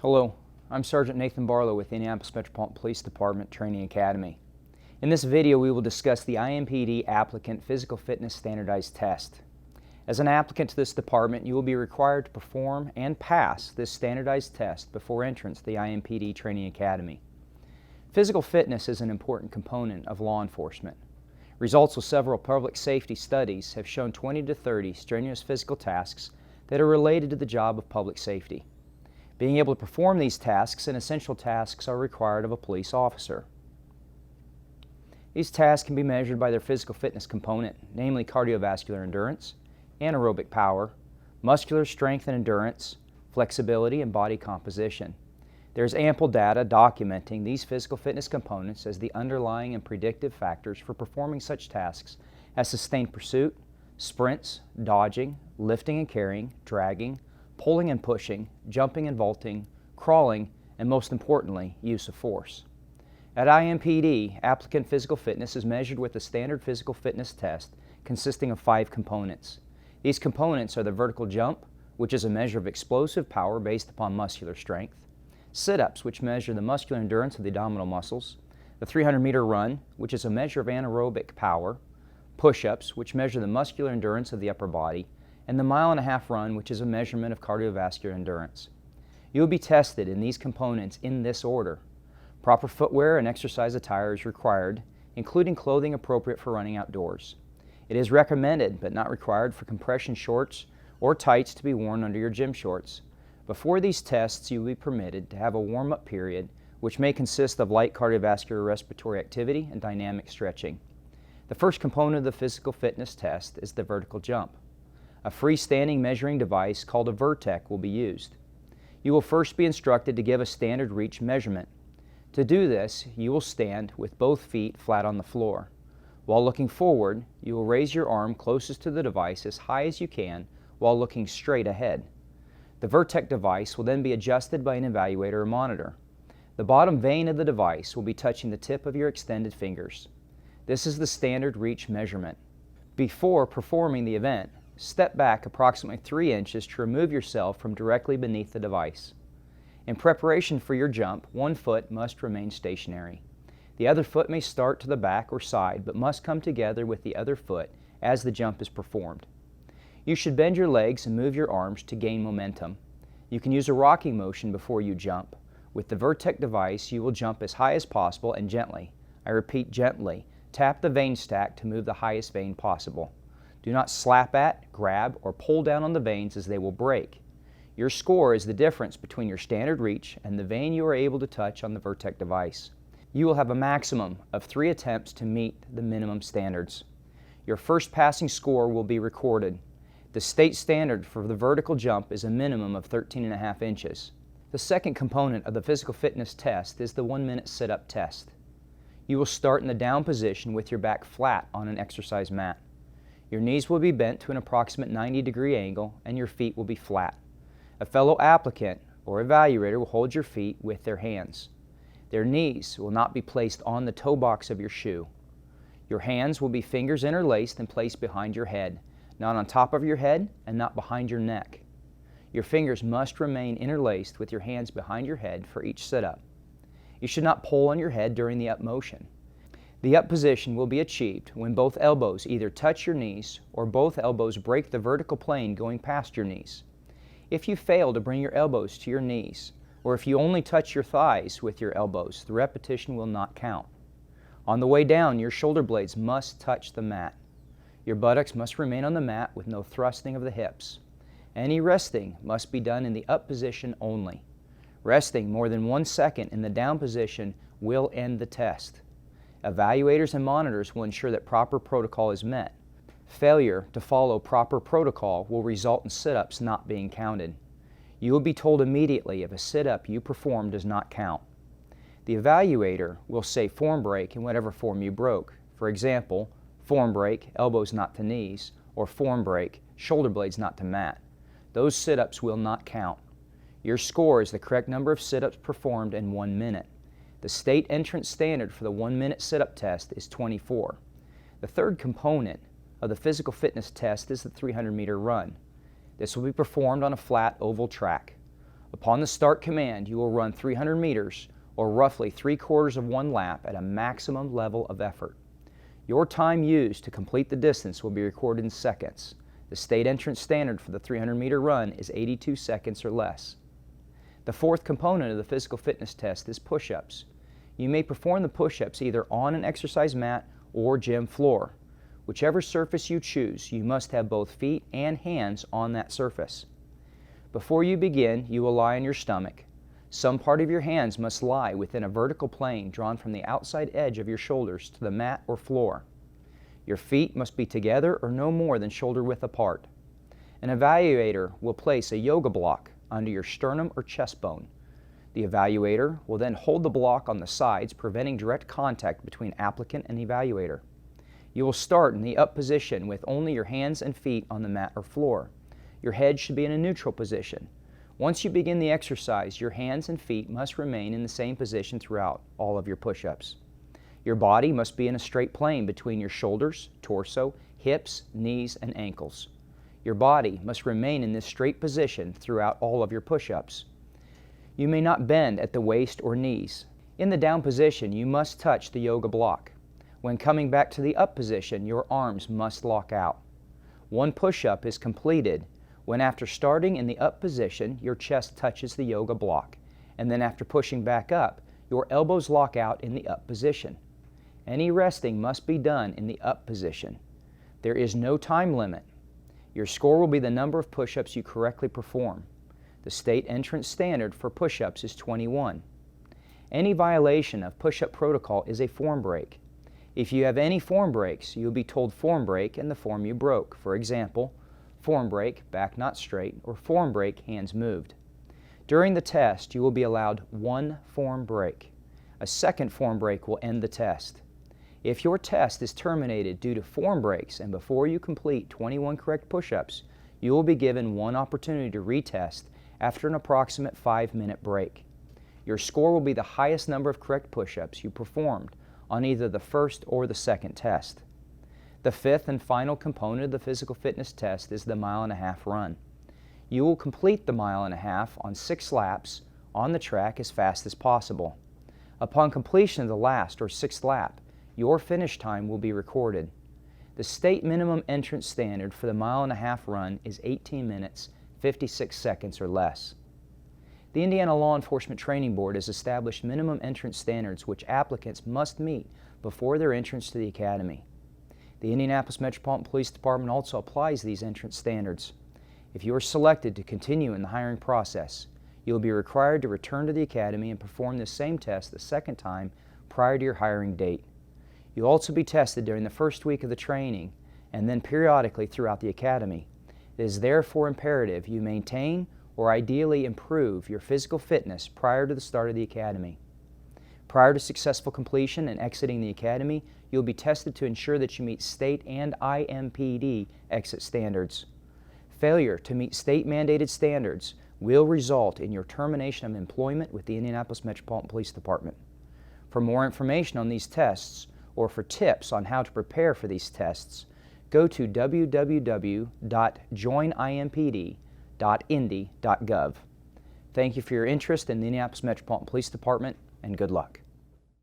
Hello, I'm Sergeant Nathan Barlow with the Indianapolis Metropolitan Police Department Training Academy. In this video, we will discuss the IMPD Applicant Physical Fitness Standardized Test. As an applicant to this department, you will be required to perform and pass this standardized test before entrance to the IMPD Training Academy. Physical fitness is an important component of law enforcement. Results of several public safety studies have shown 20 to 30 strenuous physical tasks that are related to the job of public safety. Being able to perform these tasks and essential tasks are required of a police officer. These tasks can be measured by their physical fitness component, namely cardiovascular endurance, anaerobic power, muscular strength and endurance, flexibility, and body composition. There is ample data documenting these physical fitness components as the underlying and predictive factors for performing such tasks as sustained pursuit, sprints, dodging, lifting and carrying, dragging, pulling and pushing, jumping and vaulting, crawling, and most importantly, use of force. At IMPD, applicant physical fitness is measured with a standard physical fitness test consisting of 5 components. These components are the vertical jump, which is a measure of explosive power based upon muscular strength, sit-ups, which measure the muscular endurance of the abdominal muscles, the 300-meter run, which is a measure of anaerobic power, push-ups, which measure the muscular endurance of the upper body, and the mile-and-a-half run, which is a measurement of cardiovascular endurance. You will be tested in these components in this order. Proper footwear and exercise attire is required, including clothing appropriate for running outdoors. It is recommended, but not required, for compression shorts or tights to be worn under your gym shorts. Before these tests, you will be permitted to have a warm-up period, which may consist of light cardiovascular respiratory activity and dynamic stretching. The first component of the physical fitness test is the vertical jump. A freestanding measuring device called a vertec will be used. You will first be instructed to give a standard reach measurement. To do this, you will stand with both feet flat on the floor. While looking forward, you will raise your arm closest to the device as high as you can while looking straight ahead. The vertec device will then be adjusted by an evaluator or monitor. The bottom vane of the device will be touching the tip of your extended fingers. This is the standard reach measurement. Before performing the event, step back approximately 3 inches to remove yourself from directly beneath the device. In preparation for your jump, one foot must remain stationary. The other foot may start to the back or side, but must come together with the other foot as the jump is performed. You should bend your legs and move your arms to gain momentum. You can use a rocking motion before you jump. With the vertec device, you will jump as high as possible and gently, I repeat gently, tap the vane stack to move the highest vane possible. Do not slap at, grab, or pull down on the vanes as they will break. Your score is the difference between your standard reach and the vane you are able to touch on the vertec device. You will have a maximum of 3 attempts to meet the minimum standards. Your first passing score will be recorded. The state standard for the vertical jump is a minimum of 13.5 inches. The second component of the physical fitness test is the 1-minute sit-up test. You will start in the down position with your back flat on an exercise mat. Your knees will be bent to an approximate 90-degree angle and your feet will be flat. A fellow applicant or evaluator will hold your feet with their hands. Their knees will not be placed on the toe box of your shoe. Your hands will be fingers interlaced and placed behind your head, not on top of your head and not behind your neck. Your fingers must remain interlaced with your hands behind your head for each sit-up. You should not pull on your head during the up motion. The up position will be achieved when both elbows either touch your knees or both elbows break the vertical plane going past your knees. If you fail to bring your elbows to your knees, or if you only touch your thighs with your elbows, the repetition will not count. On the way down, your shoulder blades must touch the mat. Your buttocks must remain on the mat with no thrusting of the hips. Any resting must be done in the up position only. Resting more than 1 second in the down position will end the test. Evaluators and monitors will ensure that proper protocol is met. Failure to follow proper protocol will result in sit-ups not being counted. You will be told immediately if a sit-up you perform does not count. The evaluator will say form break in whatever form you broke. For example, form break, elbows not to knees, or form break, shoulder blades not to mat. Those sit-ups will not count. Your score is the correct number of sit-ups performed in 1 minute. The state entrance standard for the 1-minute sit-up test is 24. The third component of the physical fitness test is the 300-meter run. This will be performed on a flat oval track. Upon the start command, you will run 300 meters, or roughly 3/4 of one lap, at a maximum level of effort. Your time used to complete the distance will be recorded in seconds. The state entrance standard for the 300-meter run is 82 seconds or less. The fourth component of the physical fitness test is push-ups. You may perform the push-ups either on an exercise mat or gym floor. Whichever surface you choose, you must have both feet and hands on that surface. Before you begin, you will lie on your stomach. Some part of your hands must lie within a vertical plane drawn from the outside edge of your shoulders to the mat or floor. Your feet must be together or no more than shoulder width apart. An evaluator will place a yoga block under your sternum or chest bone. The evaluator will then hold the block on the sides, preventing direct contact between applicant and evaluator. You will start in the up position with only your hands and feet on the mat or floor. Your head should be in a neutral position. Once you begin the exercise, your hands and feet must remain in the same position throughout all of your push-ups. Your body must be in a straight plane between your shoulders, torso, hips, knees, and ankles. Your body must remain in this straight position throughout all of your push-ups. You may not bend at the waist or knees. In the down position, you must touch the yoga block. When coming back to the up position, your arms must lock out. One push-up is completed when, after starting in the up position, your chest touches the yoga block, and then after pushing back up, your elbows lock out in the up position. Any resting must be done in the up position. There is no time limit. Your score will be the number of push-ups you correctly perform. The state entrance standard for push-ups is 21. Any violation of push-up protocol is a form break. If you have any form breaks, you will be told form break and the form you broke. For example, form break, back not straight, or form break, hands moved. During the test, you will be allowed one form break. A second form break will end the test. If your test is terminated due to form breaks and before you complete 21 correct push-ups, you will be given one opportunity to retest after an approximate 5-minute break. Your score will be the highest number of correct push-ups you performed on either the first or the second test. The fifth and final component of the physical fitness test is the 1.5 mile run. You will complete the 1.5 miles on 6 laps on the track as fast as possible. Upon completion of the last or 6th lap, your finish time will be recorded. The state minimum entrance standard for the 1.5 mile run is 18 minutes, 56 seconds or less. The Indiana Law Enforcement Training Board has established minimum entrance standards which applicants must meet before their entrance to the Academy. The Indianapolis Metropolitan Police Department also applies these entrance standards. If you are selected to continue in the hiring process, you will be required to return to the Academy and perform this same test the second time prior to your hiring date. You'll also be tested during the first week of the training and then periodically throughout the Academy. It is therefore imperative you maintain or ideally improve your physical fitness prior to the start of the Academy. Prior to successful completion and exiting the Academy, you'll be tested to ensure that you meet state and IMPD exit standards. Failure to meet state-mandated standards will result in your termination of employment with the Indianapolis Metropolitan Police Department. For more information on these tests or for tips on how to prepare for these tests, go to www.joinimpd.indy.gov. Thank you for your interest in the Indianapolis Metropolitan Police Department, and good luck.